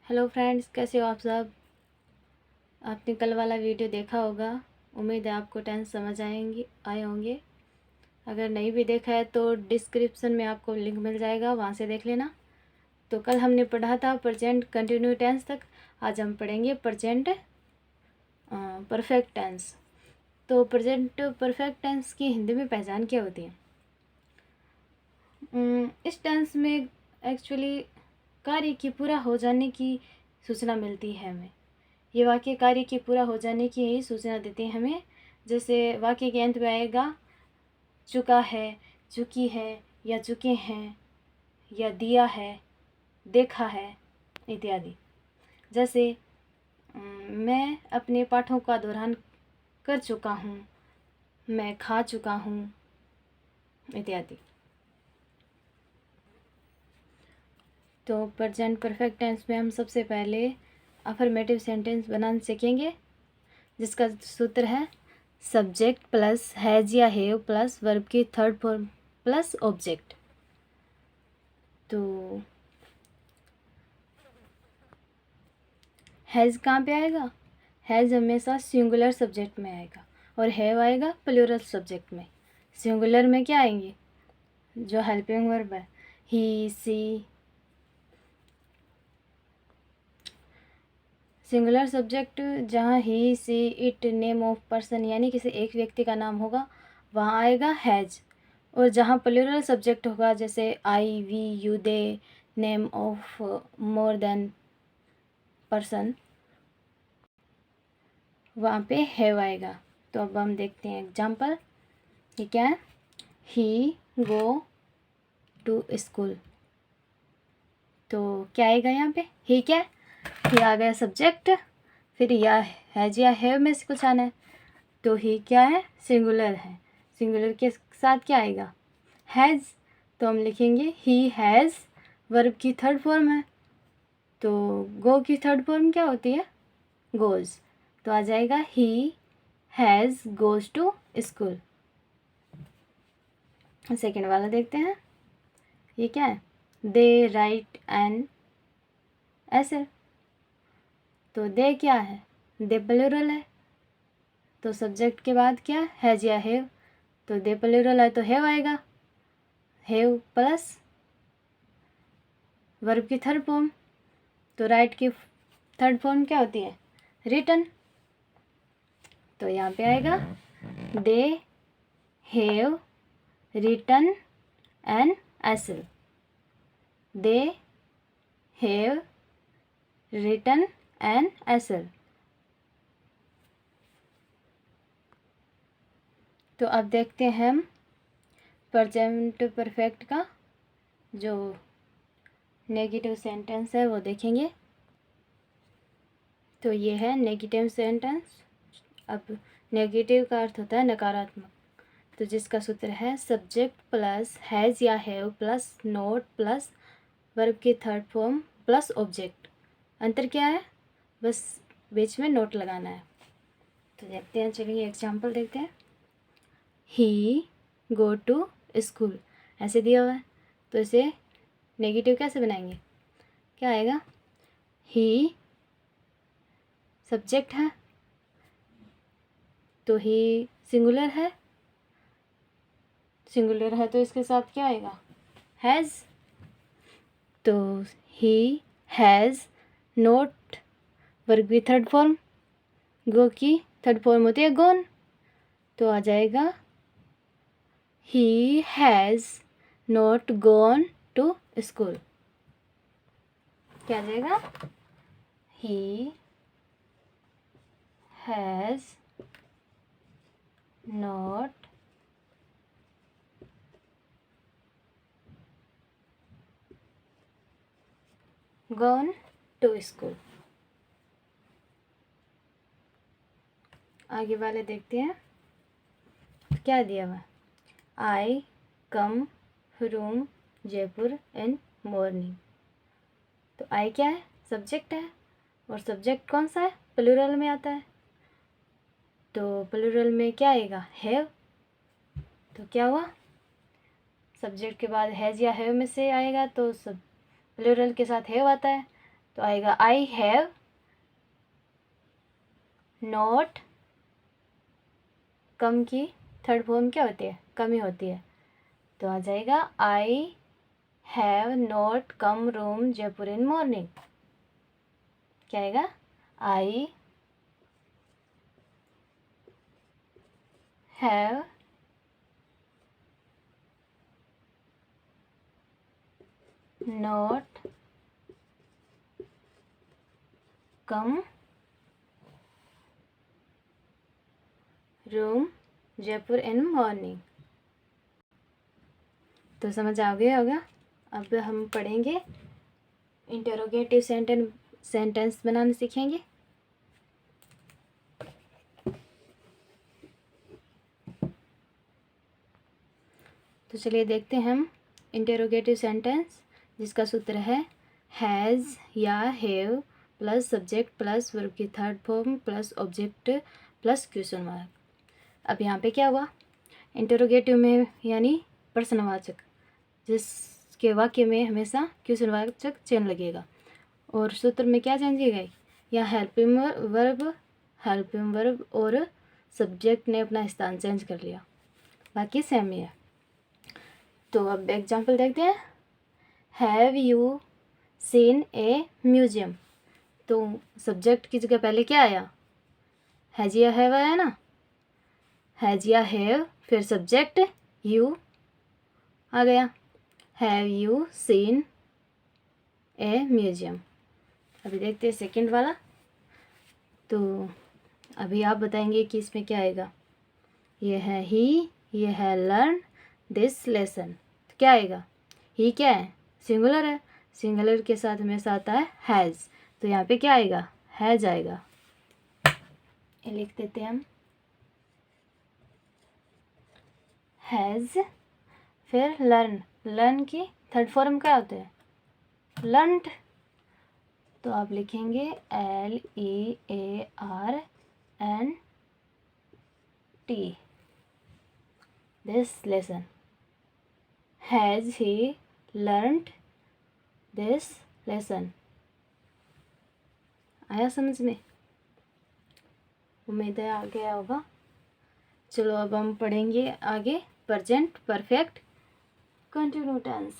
Hello friends, कैसे हो आप सब। आपने कल वाला वीडियो देखा होगा। उम्मीद है आपको टेंस समझ आए होंगे। अगर नहीं भी देखा है तो डिस्क्रिप्शन में आपको लिंक मिल जाएगा, वहाँ से देख लेना। तो कल हमने पढ़ा था प्रेजेंट कंटिन्यू टेंस तक। आज हम पढ़ेंगे प्रेजेंट परफेक्ट टेंस। तो प्रेजेंट परफेक्ट टेंस की हिंदी में पहचान क्या होती है। इस टेंस में एक्चुअली कार्य की पूरा हो जाने की सूचना मिलती है हमें। ये वाक्य कार्य के पूरा हो जाने की ही सूचना देते हैं हमें। जैसे वाक्य के अंत में आएगा चुका है, चुकी है, या चुके हैं, या दिया है, देखा है इत्यादि। जैसे मैं अपने पाठों का दोहरान कर चुका हूँ, मैं खा चुका हूँ इत्यादि। तो प्रेजेंट परफेक्ट टेंस में हम सबसे पहले अफर्मेटिव सेंटेंस बनाना सीखेंगे, जिसका सूत्र है सब्जेक्ट प्लस हैज या हैव प्लस वर्ब की थर्ड फॉर्म प्लस ऑब्जेक्ट। तो हैज़ कहाँ पे आएगा। हैज़ हमेशा सिंगुलर सब्जेक्ट में आएगा और हैव आएगा प्लूरल सब्जेक्ट में। सिंगुलर में क्या आएंगे, जो हेल्पिंग वर्ब है, ही, सी। सिंगुलर सब्जेक्ट जहाँ ही, सी, इट, नेम ऑफ पर्सन यानी किसी एक व्यक्ति का नाम होगा, वहाँ आएगा हैज़। और जहाँ प्लूरल सब्जेक्ट होगा, जैसे I, we, you, they, name of more than person, वहाँ पे हैव आएगा। तो अब हम देखते हैं एग्जाम्पल। ये क्या है, ही गो टू स्कूल। तो क्या आएगा यहाँ पे, ही क्या है, ही आ गया सब्जेक्ट, फिर या हैज या हैव में से कुछ आना है। तो ही क्या है, सिंगुलर है। सिंगुलर के साथ क्या आएगा, हैज़। तो हम लिखेंगे ही हैज़, वर्ब की थर्ड फॉर्म है। तो गो की थर्ड फॉर्म क्या होती है, गोज़। तो आ जाएगा he has goes to school. Second वाला देखते हैं। ये क्या है, दे राइट एन ऐसे। तो दे क्या है, दे प्लूरल है। तो सब्जेक्ट के बाद क्या, हैज या हैव। तो दे प्लूरल है तो हैव आएगा, हैव प्लस वर्ब की थर्ड फॉर्म। तो राइट की थर्ड फॉर्म क्या होती है, रिटन। तो यहाँ पे आएगा they have written an essay. They have written an essay. तो अब देखते हैं हम प्रेजेंट परफेक्ट का जो नेगेटिव सेंटेंस है वो देखेंगे। तो ये है नेगेटिव सेंटेंस। अब नेगेटिव का अर्थ होता है नकारात्मक। तो जिसका सूत्र है सब्जेक्ट प्लस हैज़ या have plus note plus verb की थर्ड फॉर्म प्लस ऑब्जेक्ट। अंतर क्या है, बस बीच में नोट लगाना है। तो देखते हैं, चलिए एग्जाम्पल देखते हैं। ही गो टू स्कूल ऐसे दिया हुआ है, तो इसे नेगेटिव कैसे बनाएंगे, क्या आएगा, ही सब्जेक्ट है तो ही सिंगुलर है। सिंगुलर है तो इसके साथ क्या आएगा, हैज़। तो ही हैज़ नोट वर्ब की थर्ड फॉर्म, गो की थर्ड फॉर्म होती है गोन। तो आ जाएगा he has not gone to school. क्या आ जाएगा, he has not gone to school. आगे वाले देखते हैं, क्या दिया हुआ, I come from Jaipur in morning. तो आई क्या है, सब्जेक्ट है, और सब्जेक्ट कौन सा है, प्लूरल में आता है। तो प्लूरल में क्या आएगा, हैव। तो क्या हुआ, सब्जेक्ट के बाद हैज़ या हैव में से आएगा, तो सब प्लूरल के साथ हैव आता है। तो आएगा आई हैव नॉट, कम की थर्ड फॉर्म क्या होती है? कमी होती है। तो आ जाएगा I have not come room Jaipur in morning. क्या आएगा? I have not come room Jaipur in morning. तो समझ आ गया होगा। अब हम पढ़ेंगे इंटरोगेटिव सेंटेंस बनाना सीखेंगे। तो चलिए देखते हैं हम इंटरोगेटिव सेंटेंस, जिसका सूत्र है हैज़ या have plus subject plus verb की third form plus object plus question mark. अब यहाँ पे क्या हुआ? इंटरोगेटिव में यानी प्रश्नवाचक, जिसके वाक्य में हमेशा क्वेश्चनवाचक चिन्ह लगेगा। और सूत्र में क्या चेंज की गई? या हेल्पिंग वर्ब और सब्जेक्ट ने अपना स्थान चेंज कर लिया, बाकी सेम ही है। तो अब एग्जाम्पल देखते हैं। Have you seen A museum. तो सब्जेक्ट की जगह पहले क्या आया? हैज या हैव आया ना। हैज या हैव, फिर सब्जेक्ट यू आ गया। Have you seen A museum. अभी देखते हैं सेकंड वाला। तो अभी आप बताएंगे कि इसमें क्या आएगा। ये है ही, ये है लर्न दिस लेसन। तो क्या आएगा? ही क्या है? सिंगुलर है। सिंगुलर के साथ हमेशा आता है हैज़। तो यहाँ पे क्या आएगा? हैज़ आएगा। ये लिख देते हैं हम, हैज़। फिर लर्न, लर्न की थर्ड फॉर्म क्या होता है? लर्नड। तो आप लिखेंगे LEARNT, this lesson. Has he learned this lesson. आया समझ में? उम्मीद है आ गया होगा। चलो अब हम पढ़ेंगे आगे प्रेजेंट परफेक्ट कंटिन्यू टेंस।